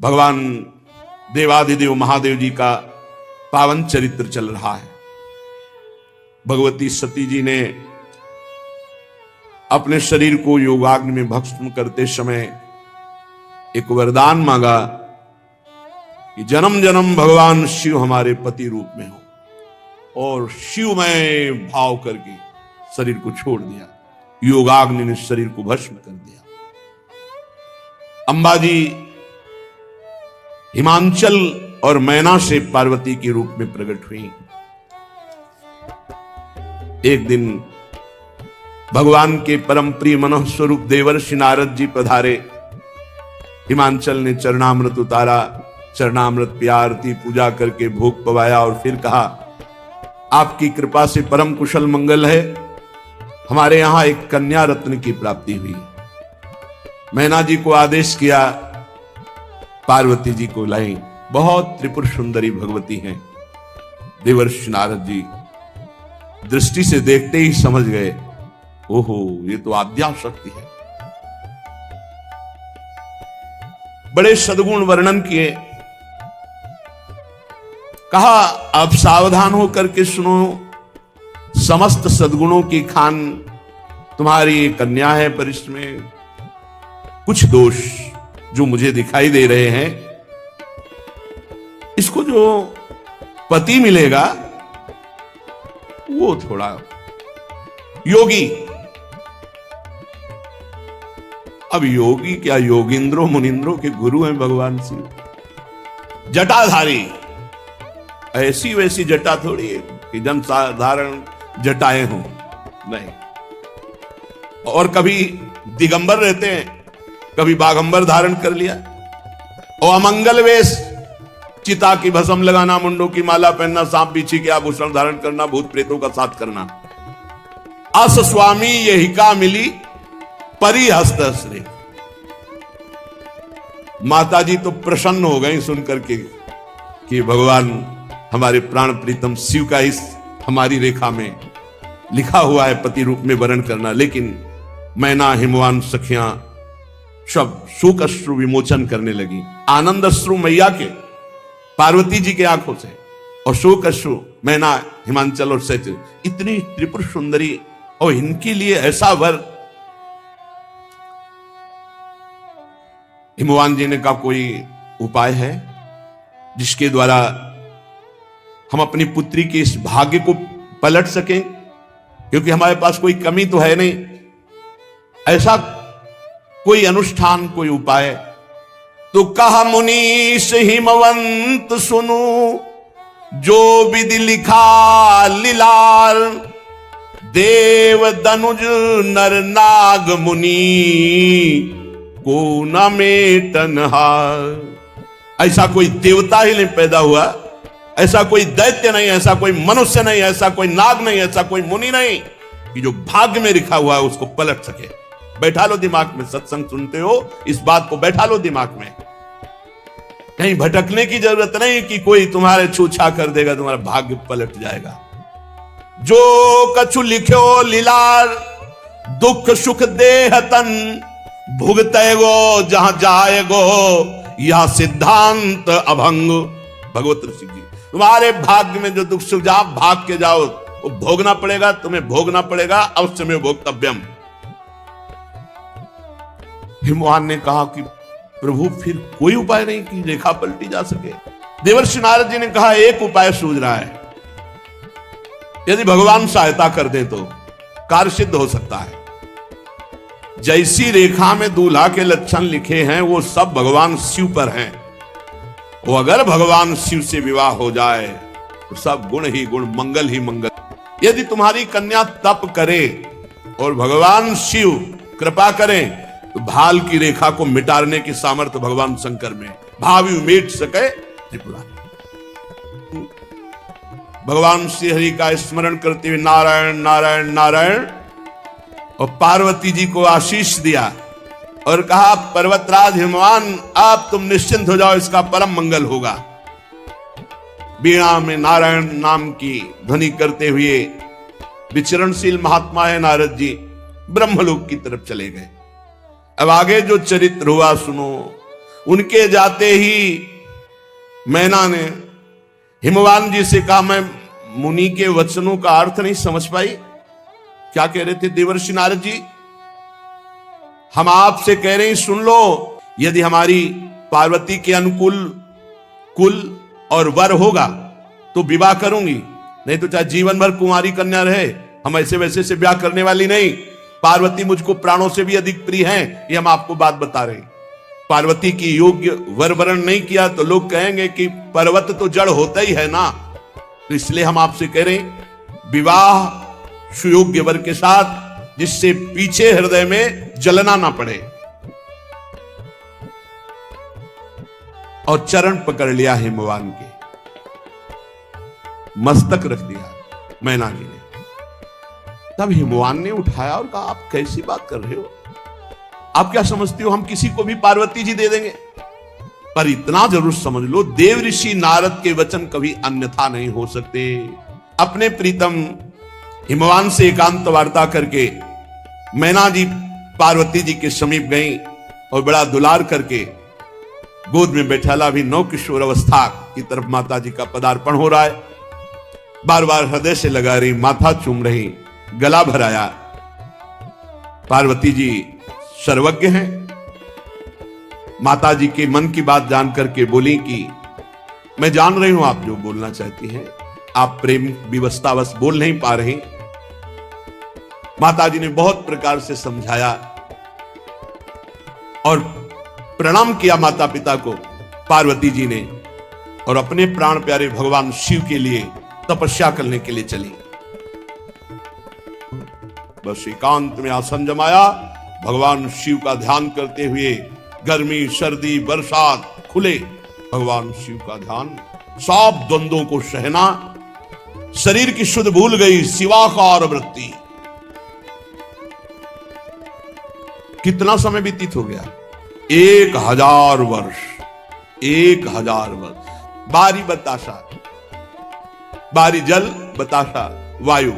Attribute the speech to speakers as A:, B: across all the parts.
A: भगवान देवाधिदेव महादेव जी का पावन चरित्र चल रहा है। भगवती सती जी ने अपने शरीर को योगाग्नि में भस्म करते समय एक वरदान मांगा कि जन्म जन्म भगवान शिव हमारे पति रूप में हो, और शिवमय भाव करके शरीर को छोड़ दिया। योगाग्नि ने शरीर को भस्म कर दिया। अंबाजी हिमांचल और मैना से पार्वती के रूप में प्रकट हुई। एक दिन भगवान के परम प्रिय मनोह स्वरूप देवर्षि नारद जी पधारे। हिमांचल ने चरणामृत उतारा, चरणामृत पिया, आरती पूजा करके भोग पवाया और फिर कहा, आपकी कृपा से परम कुशल मंगल है, हमारे यहां एक कन्या रत्न की प्राप्ति हुई। मैना जी को आदेश किया, पार्वती जी को लाई। बहुत त्रिपुर सुंदरी भगवती हैं। देवर्षि नारद जी दृष्टि से देखते ही समझ गए, ओहो, ये तो आद्या शक्ति है। बड़े सद्गुण वर्णन किए। कहा, अब सावधान होकर के सुनो, समस्त सद्गुणों की खान तुम्हारी कन्या है, पर इसमें कुछ दोष जो मुझे दिखाई दे रहे हैं। इसको जो पति मिलेगा वो थोड़ा योगी। अब योगी क्या, योगिंद्रो मुनिंद्रो के गुरु हैं भगवान शिव। जटाधारी, ऐसी वैसी जटा थोड़ी है कि जन साधारण जटाएं हों, नहीं। और कभी दिगंबर रहते हैं, कभी बागंबर धारण कर लिया। और अमंगल वेश, चिता की भस्म लगाना, मुंडों की माला पहनना, सांप बिच्छी के आभूषण धारण करना, भूत प्रेतों का साथ करना। अस स्वामी यहिका मिली परी हस्तश्री। माता जी तो प्रसन्न हो गई सुन करके कि भगवान हमारे प्राण प्रीतम शिव का इस हमारी रेखा में लिखा हुआ है पति रूप में वर्ण करना। लेकिन मैना, हिमवान सखियां सब शोक अश्रु विमोचन करने लगी। आनंद अश्रु मैया के, पार्वती जी के आंखों से, और शोक अश्रु मैना, हिमांचल और सच। इतनी त्रिपुर सुंदरी, और इनके लिए ऐसा वर। हिमवान जी ने कहा, कोई उपाय है जिसके द्वारा हम अपनी पुत्री के इस भाग्य को पलट सकें, क्योंकि हमारे पास कोई कमी तो है नहीं। ऐसा कोई अनुष्ठान, कोई उपाय। तो कहा, मुनीष हिमवंत सुनो, जो विधि लिखा लीलार, देव दनुज नर नाग मुनि को न मेटनहार। ऐसा कोई देवता ही नहीं पैदा हुआ, ऐसा कोई दैत्य नहीं, ऐसा कोई मनुष्य नहीं, ऐसा कोई नाग नहीं, ऐसा कोई मुनि नहीं कि जो भाग्य में लिखा हुआ है उसको पलट सके। बैठा लो दिमाग में, सत्संग सुनते हो, इस बात को बैठा लो दिमाग में। कहीं भटकने की जरूरत नहीं कि कोई तुम्हारे छूछा कर देगा, तुम्हारा भाग्य पलट जाएगा। जो कछु लिख्यो लीलार, दुख सुख देह तन, भुगतेगो जहां जाएगो, यह सिद्धांत अभंग। भगवत ऋषि जी, तुम्हारे भाग्य में जो दुख सुख, जहां भाग के जाओ वो भोगना पड़ेगा, तुम्हें भोगना पड़ेगा, अवश्य में भोक्तव्यम। हिमवान ने कहा कि प्रभु फिर कोई उपाय नहीं कि रेखा पलटी जा सके। देवर्षि नारद जी ने कहा, एक उपाय सूझ रहा है, यदि भगवान सहायता कर दे तो कार्य सिद्ध हो सकता है। जैसी रेखा में दूल्हा के लक्षण लिखे हैं वो सब भगवान शिव पर हैं। वो अगर भगवान शिव से विवाह हो जाए तो सब गुण ही गुण, मंगल ही मंगल। यदि तुम्हारी कन्या तप करे और भगवान शिव कृपा करें तो भाल की रेखा को मिटाने की सामर्थ्य भगवान शंकर में। भावी मिट सके त्रिपुरारी। भगवान श्री हरि का स्मरण करते हुए नारायण नारायण नारायण, और पार्वती जी को आशीष दिया और कहा, पर्वतराज हिमवान, आप तुम निश्चिंत हो जाओ, इसका परम मंगल होगा। वीणा में नारायण नाम की ध्वनि करते हुए विचरणशील महात्मा है नारद जी, ब्रह्मलोक की तरफ चले गए। अब आगे जो चरित्र हुआ सुनो। उनके जाते ही मैना ने हिमवान जी से कहा, मैं मुनि के वचनों का अर्थ नहीं समझ पाई। क्या कह रहे थे देवर्षि नारद जी? हम आपसे कह रहे हैं, सुन लो, यदि हमारी पार्वती के अनुकूल कुल और वर होगा तो विवाह करूंगी, नहीं तो चाहे जीवन भर कुंवारी कन्या रहे। हम ऐसे वैसे से ब्याह करने वाली नहीं। पार्वती मुझको प्राणों से भी अधिक प्रिय हैं, ये हम आपको बात बता रहे हैं। पार्वती की योग्य वर वरण नहीं किया तो लोग कहेंगे कि पर्वत तो जड़ होता ही है ना। तो इसलिए हम आपसे कह रहे हैं, विवाह सुयोग्य वर के साथ, जिससे पीछे हृदय में जलना ना पड़े। और चरण पकड़ लिया हिमवान के, मस्तक रख दिया मैना जी ने। तब हिमवान ने उठाया और कहा, आप कैसी बात कर रहे हो? आप क्या समझते हो हम किसी को भी पार्वती जी दे देंगे? पर इतना जरूर समझ लो, देव ऋषि नारद के वचन कभी अन्यथा नहीं हो सकते। अपने प्रीतम हिमवान से एकांत वार्ता करके मैना जी पार्वती जी के समीप गई और बड़ा दुलार करके गोद में बैठाला। भी नौ किशोर अवस्था की तरफ माता जी का पदार्पण हो रहा है। बार बार हृदय से लगा रही, माथा चूम रही, गला भराया। पार्वती जी सर्वज्ञ हैं। माता जी के मन की बात जान करके बोली कि मैं जान रही हूं आप जो बोलना चाहती हैं, आप प्रेम विवशतावश बोल नहीं पा रही। माता जी ने बहुत प्रकार से समझाया और प्रणाम किया माता पिता को पार्वती जी ने, और अपने प्राण प्यारे भगवान शिव के लिए तपस्या करने के लिए चली। बस एकांत में आसन जमाया, भगवान शिव का ध्यान करते हुए, गर्मी सर्दी बरसात खुले भगवान शिव का ध्यान, सब द्वंद्वों को सहना, शरीर की शुद्ध भूल गई, शिवाकार वृत्ति। कितना समय व्यतीत हो गया? 1000 वर्ष। 1000 वर्ष। बारी बताशा, बारी जल बताशा वायु।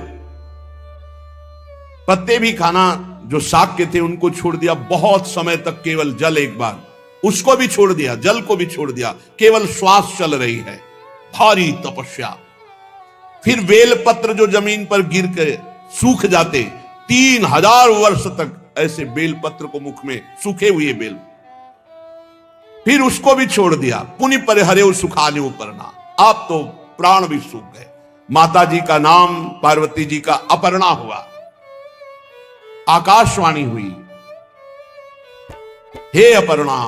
A: पत्ते भी खाना जो शाक के थे उनको छोड़ दिया, बहुत समय तक केवल जल, एक बार उसको भी छोड़ दिया, जल को भी छोड़ दिया, केवल श्वास चल रही है। भारी तपस्या। फिर बेलपत्र जो जमीन पर गिर के सूख जाते, 3000 वर्ष तक ऐसे बेलपत्र को मुख में, सूखे हुए बेल, फिर उसको भी छोड़ दिया। पुनि परिहरे सुखाने उपरना, आप तो प्राण भी सूख गए। माता जी का नाम पार्वती जी का अपर्णा हुआ। आकाशवाणी हुई, हे अपर्णा,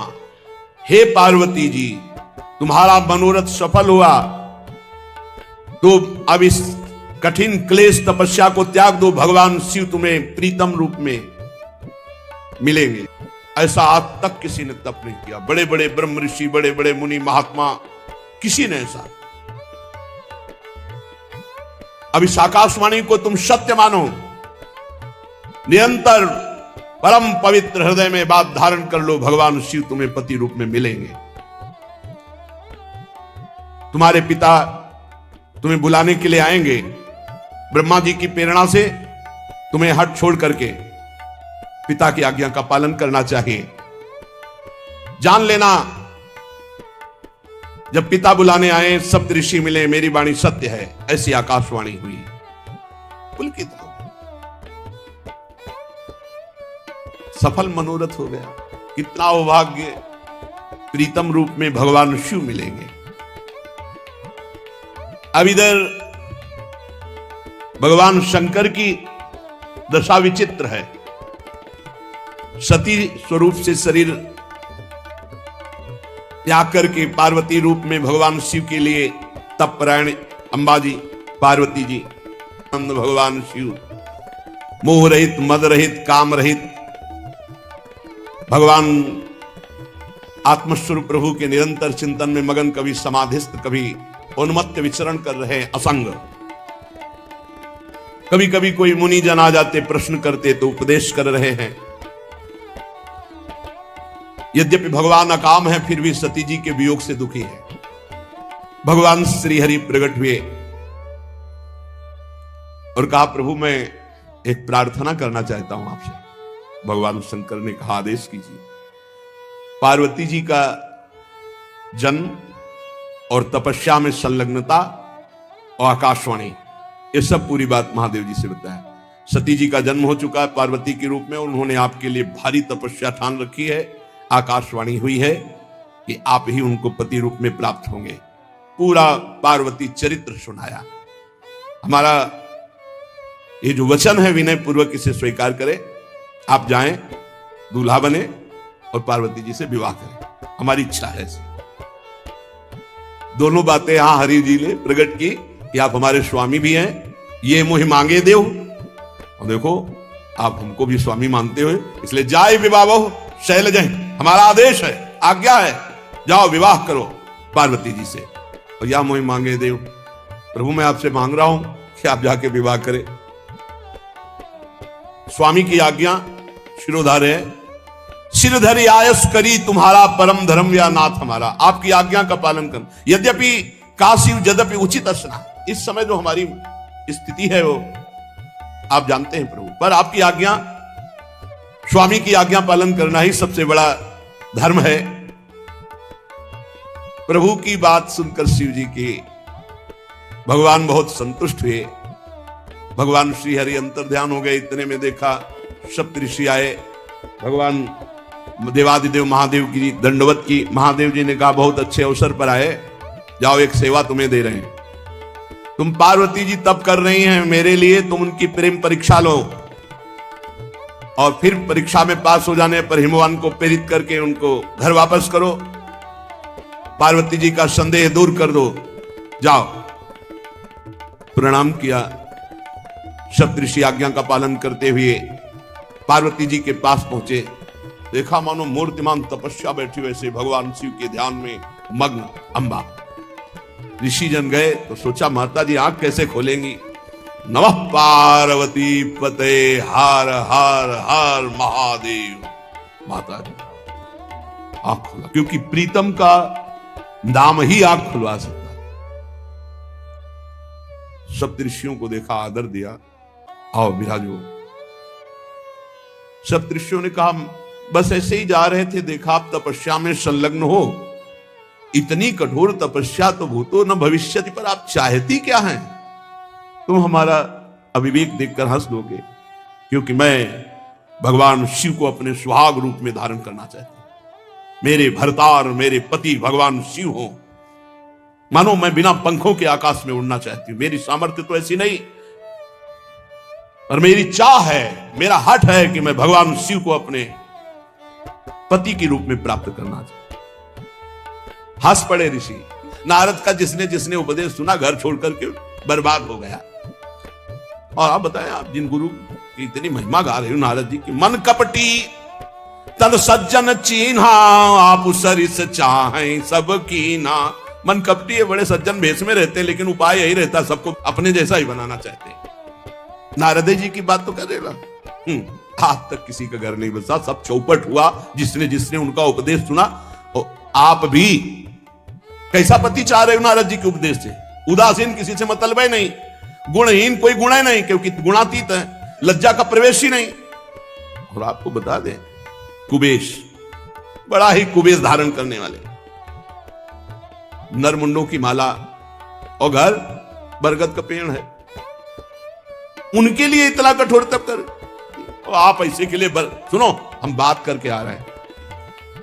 A: हे पार्वती जी, तुम्हारा मनोरथ सफल हुआ, तो अब इस कठिन क्लेश तपस्या को त्याग दो, भगवान शिव तुम्हें प्रीतम रूप में मिलेंगे। ऐसा आज तक किसी ने तप नहीं किया। बड़े बड़े ब्रह्म ऋषि, बड़े बड़े मुनि महात्मा, किसी ने ऐसा। अब इस आकाशवाणी को तुम सत्य मानो, निरंतर परम पवित्र हृदय में बात धारण कर लो, भगवान शिव तुम्हें पति रूप में मिलेंगे। तुम्हारे पिता तुम्हें बुलाने के लिए आएंगे, ब्रह्मा जी की प्रेरणा से तुम्हें हट छोड़ करके पिता की आज्ञा का पालन करना चाहिए। जान लेना, जब पिता बुलाने आए, सप्त ऋषि मिले, मेरी वाणी सत्य है, ऐसी आकाशवाणी हुई। पुलकित हो, सफल मनोरथ हो गया। कितना सौभाग्य, प्रीतम रूप में भगवान शिव मिलेंगे। अब इधर भगवान शंकर की दशा विचित्र है। सती स्वरूप से शरीर त्याग करके पार्वती रूप में भगवान शिव के लिए तपरायण अंबाजी पार्वती जी, नंद भगवान शिव, मोह रहित, मद रहित, काम रहित, भगवान आत्मस्वरूप प्रभु के निरंतर चिंतन में मगन, कभी समाधिस्थ, कभी उन्मत्त विचरण कर रहे हैं, असंग। कभी कभी कोई मुनि जन आ जाते, प्रश्न करते तो उपदेश कर रहे हैं। यद्यपि भगवान अकाम है, फिर भी सती जी के वियोग से दुखी है। भगवान श्री हरि प्रकट हुए और कहा, प्रभु मैं एक प्रार्थना करना चाहता हूं आपसे। भगवान शंकर ने कहा, आदेश कीजिए। पार्वती जी का जन्म और तपस्या में संलग्नता और आकाशवाणी, ये सब पूरी बात महादेव जी से बताया। सती जी का जन्म हो चुका है पार्वती के रूप में, उन्होंने आपके लिए भारी तपस्या ठान रखी है। आकाशवाणी हुई है कि आप ही उनको पति रूप में प्राप्त होंगे। पूरा पार्वती चरित्र सुनाया। हमारा ये जो वचन है विनय पूर्वक इसे स्वीकार करें, आप जाएं, दूल्हा बने और पार्वती जी से विवाह करें। हमारी इच्छा है। दोनों बातें यहां हरि जी ने प्रकट की कि आप हमारे स्वामी भी हैं, ये मुहि मांगे देव, और देखो आप हमको भी स्वामी मानते हो, इसलिए जाए विवाह शैलज, हमारा आदेश है, आज्ञा है, जाओ विवाह करो पार्वती जी से। और या मुहि मांगे देव, प्रभु मैं आपसे मांग रहा हूं कि आप जाके विवाह करें। स्वामी की आज्ञा शिरोधार्य है। सिरधरि आयस करी तुम्हारा परम धर्म या नाथ हमारा, आपकी आज्ञा का पालन कर। यद्यपि काशी यद्यपि उचित असना, इस समय जो हमारी स्थिति है वो आप जानते हैं प्रभु, पर आपकी आज्ञा, स्वामी की आज्ञा पालन करना ही सबसे बड़ा धर्म है। प्रभु की बात सुनकर शिव जी की भगवान बहुत संतुष्ट हुए। भगवान श्री हरि अंतर ध्यान हो गए। इतने में देखा सप्तऋषि आए, भगवान देवादिदेव महादेव की दंडवत की। महादेव जी ने कहा बहुत अच्छे अवसर पर आए, जाओ एक सेवा तुम्हें दे रहे हैं। तुम पार्वती जी तप कर रही हैं मेरे लिए, तुम उनकी प्रेम परीक्षा लो और फिर परीक्षा में पास हो जाने पर हिमवान को प्रेरित करके उनको घर वापस करो, पार्वती जी का संदेह दूर कर दो, जाओ। प्रणाम किया। सप्तऋषि आज्ञा का पालन करते हुए पार्वती जी के पास पहुंचे। देखा मानो मूर्तिमान तपस्या बैठी, वैसे भगवान शिव के ध्यान में मग्न अंबा। ऋषि जन गए तो सोचा माता जी आंख कैसे खोलेंगी। नमः पार्वती पते हर हर हर महादेव। माता जी आंख खोला, क्योंकि प्रीतम का नाम ही आंख खुलवा सकता। सप्तऋषियों को देखा, आदर दिया, आओ विराजो। सप्तऋषियों ने कहा बस ऐसे ही जा रहे थे, देखा आप तपस्या में संलग्न हो। इतनी कठोर तपस्या तो भूतो न भविष्यति, पर आप चाहती क्या हैं? तुम हमारा अविवेक देखकर हंस दोगे, क्योंकि मैं भगवान शिव को अपने सुहाग रूप में धारण करना चाहती हूं। मेरे भरतार, मेरे पति भगवान शिव हो। मानो मैं बिना पंखों के आकाश में उड़ना चाहती हूं। मेरी सामर्थ्य तो ऐसी नहीं, और मेरी चाह है, मेरा हठ है कि मैं भगवान शिव को अपने पति के रूप में प्राप्त करना चाहता। हंस पड़े ऋषि। नारद का जिसने जिसने उपदेश सुना घर छोड़ करके बर्बाद हो गया। और आप बताएं, आप जिन गुरु की इतनी महिमा गा रहे हो नारद जी की, मन कपटी तन सज्जन चीन्हा, आप सरिस चाहें सब कीना। मन कपटी है, बड़े सज्जन भेष में रहते हैं, लेकिन उपाय यही रहता है सबको अपने जैसा ही बनाना चाहते हैं। नारद जी की बात तो करेगा। आज तक किसी का घर नहीं बसा, सब चौपट हुआ जिसने जिसने उनका उपदेश सुना। और आप भी कैसा पति चाह रहे हो नारद जी के उपदेश से? उदासीन, किसी से मतलब है नहीं, गुणहीन, कोई गुण है नहीं, क्योंकि गुणातीत है, लज्जा का प्रवेश ही नहीं। और आपको बता दें, कुबेश, बड़ा ही कुबेश धारण करने वाले, नरमुंडों की माला, और घर बरगद का पेड़ है, उनके लिए इतना कठोर तप कर। और आप ऐसे के लिए सुनो, हम बात करके आ रहे हैं।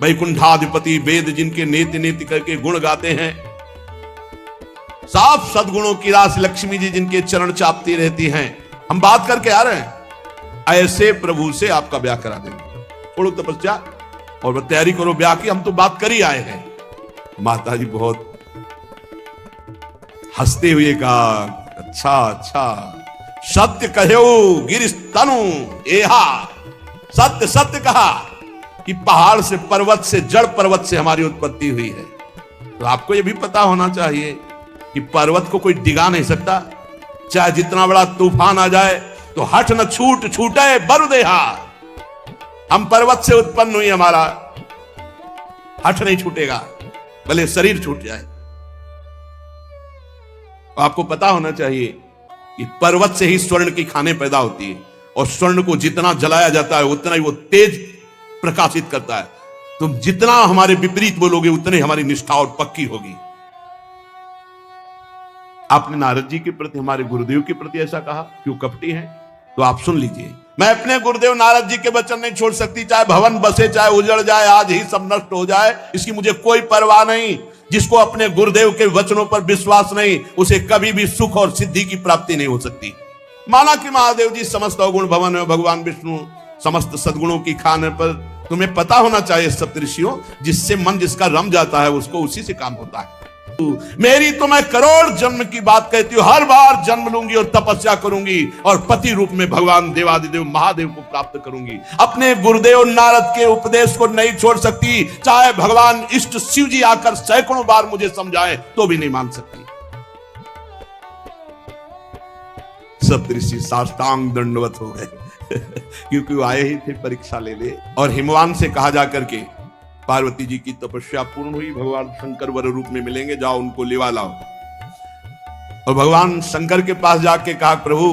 A: वैकुंठाधिपति वेद जिनके नेति नेति करके गुण गाते हैं, साफ सद्गुणों की रास लक्ष्मी जी जिनके चरण चापती रहती हैं, हम बात करके आ रहे हैं। ऐसे प्रभु से आपका ब्याह करा देंगे। छोड़ो तपस्या और तैयारी करो ब्याह की, हम तो बात कर ही आए हैं। माता जी बहुत हंसते हुए कहा, अच्छा अच्छा, सत्य कहो गिरिश तनु एहा। सत्य सत्य कहा कि पहाड़ से, पर्वत से, जड़ पर्वत से हमारी उत्पत्ति हुई है। तो आपको यह भी पता होना चाहिए कि पर्वत को कोई डिगा नहीं सकता। चाहे जितना बड़ा तूफान आ जाए तो हठ न छूटे बरु देहा। हम पर्वत से उत्पन्न हुई, हमारा हठ नहीं छूटेगा, भले शरीर छूट जाए। आपको पता होना चाहिए कि पर्वत से ही स्वर्ण की खानें पैदा होती है, और स्वर्ण को जितना जलाया जाता है उतना ही वो तेज प्रकाशित करता है। तुम जितना हमारे विपरीत बोलोगे उतने हमारी निष्ठा और पक्की होगी। आपने नारद जी के प्रति, हमारे गुरुदेव के प्रति ऐसा कहा, क्यों कपटी हैं? तो आप सुन लीजिए, मैं अपने गुरुदेव नारद जी के वचन नहीं छोड़ सकती, चाहे भवन बसे, चाहे उजड़ जाए, आज ही सब नष्ट हो जाए, इसकी मुझे कोई परवाह नहीं। जिसको अपने गुरुदेव के वचनों पर विश्वास नहीं, उसे कभी भी सुख और सिद्धि की प्राप्ति नहीं हो सकती। माना कि महादेव जी समस्त अवगुण भवन है, भगवान विष्णु समस्त सद्गुणों की खान है, पर तुम्हें पता होना चाहिए सप्तऋषियों, जिससे मन जिसका रम जाता है उसको उसी से काम होता है। मेरी तो मैं करोड़ जन्म की बात कहती हूं, हर बार जन्म लूंगी और तपस्या करूंगी और पति रूप में भगवान देवादिदेव महादेव को प्राप्त करूंगी। अपने गुरुदेव नारद के उपदेश को नहीं छोड़ सकती, चाहे भगवान इष्ट शिव जी आकर सैकड़ों बार मुझे समझाएं तो भी नहीं मान सकती। सप्तऋषि साष्टांग दंडवत हो गए क्योंकि वो आए ही थे परीक्षा ले। और हिमवान से कहा जाकर के, पार्वती जी की तपस्या पूर्ण हुई, भगवान शंकर वर रूप में मिलेंगे, जाओ उनको लेवा लाओ। और भगवान शंकर के पास जाके कहा, प्रभु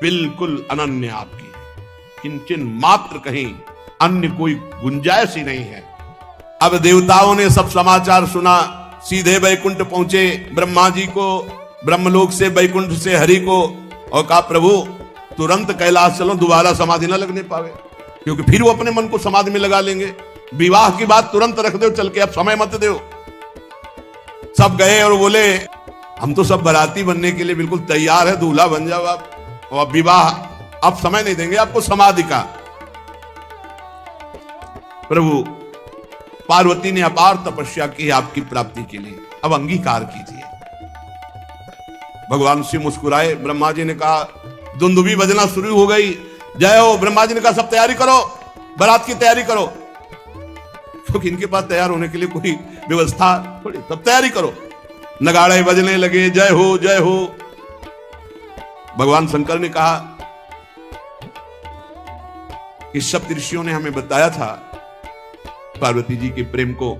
A: बिल्कुल अनन्य आपकी है, किंचन मात्र कहीं अन्य कोई गुंजाइश ही नहीं है। अब देवताओं ने सब समाचार सुना, सीधे बैकुंठ पहुंचे, ब्रह्मा जी को ब्रह्मलोक से बैकुंठ से हरि को, और कहा प्रभु तुरंत कैलाश चलो, दोबारा समाधि न लगने पावे, क्योंकि फिर वो अपने मन को समाधि में लगा लेंगे। विवाह की बात तुरंत रख दो चल के, अब समय मत दो। सब गए और बोले हम तो सब बाराती बनने के लिए बिल्कुल तैयार है, दूल्हा बन जाओ आप, और विवाह अब समय नहीं देंगे आपको समाधि का। प्रभु पार्वती ने अपार तपस्या की आपकी प्राप्ति के लिए, अब अंगीकार कीजिए। भगवान शिव मुस्कुराए। ब्रह्मा जी ने कहा, दुंदुभी बजना शुरू हो गई, जय हो। ब्रह्मा जी ने कहा सब तैयारी करो, बारात की तैयारी करो, क्योंकि इनके पास तैयार होने के लिए कोई व्यवस्था थोड़ी, सब तैयारी करो। नगाड़े बजने लगे, जय हो जय हो। भगवान शंकर ने कहा कि सप्तऋषियों ने हमें बताया था पार्वती जी के प्रेम को,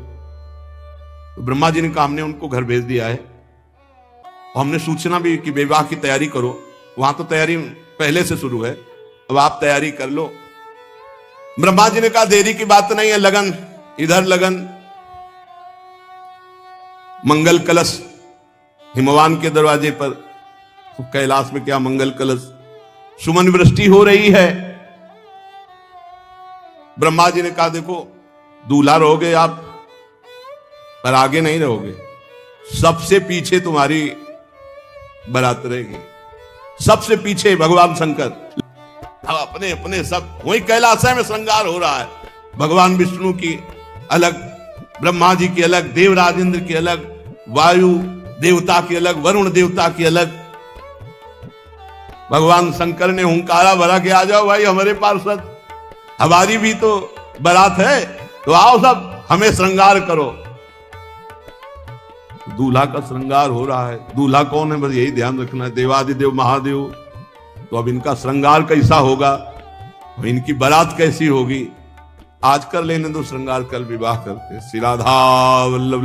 A: तो ब्रह्मा जी ने कहा हमने उनको घर भेज दिया है, और हमने सूचना भी कि विवाह की तैयारी करो। वहां तो तैयारी पहले से शुरू है, अब आप तैयारी कर लो। ब्रह्मा जी ने कहा देरी की बात नहीं है, लगन इधर लगन। मंगल कलश हिमवान के दरवाजे पर, तो कैलाश में क्या मंगल कलश, सुमन वृष्टि हो रही है। ब्रह्मा जी ने कहा देखो दूल्हा रहोगे आप, पर आगे नहीं रहोगे, सबसे पीछे तुम्हारी बारात रहेगी, सबसे पीछे भगवान शंकर। अब अपने अपने सब वही कैलाश में श्रृंगार हो रहा है, भगवान विष्णु की अलग, ब्रह्मा जी की अलग, देवराज इंद्र की अलग, वायु देवता की अलग, वरुण देवता की अलग। भगवान शंकर ने हुंकारा भरा के आ जाओ भाई हमारे पार्षद, हमारी भी तो बारात है, तो आओ सब हमें श्रृंगार करो। दूल्हा का श्रृंगार हो रहा है। दूल्हा कौन है बस यही ध्यान रखना है, देवादिदेव महादेव। तो अब इनका श्रृंगार कैसा होगा, इनकी बारात कैसी होगी, आज कर लेने दो श्रृंगार, कल विवाह करते। श्री राधा वल्लभ।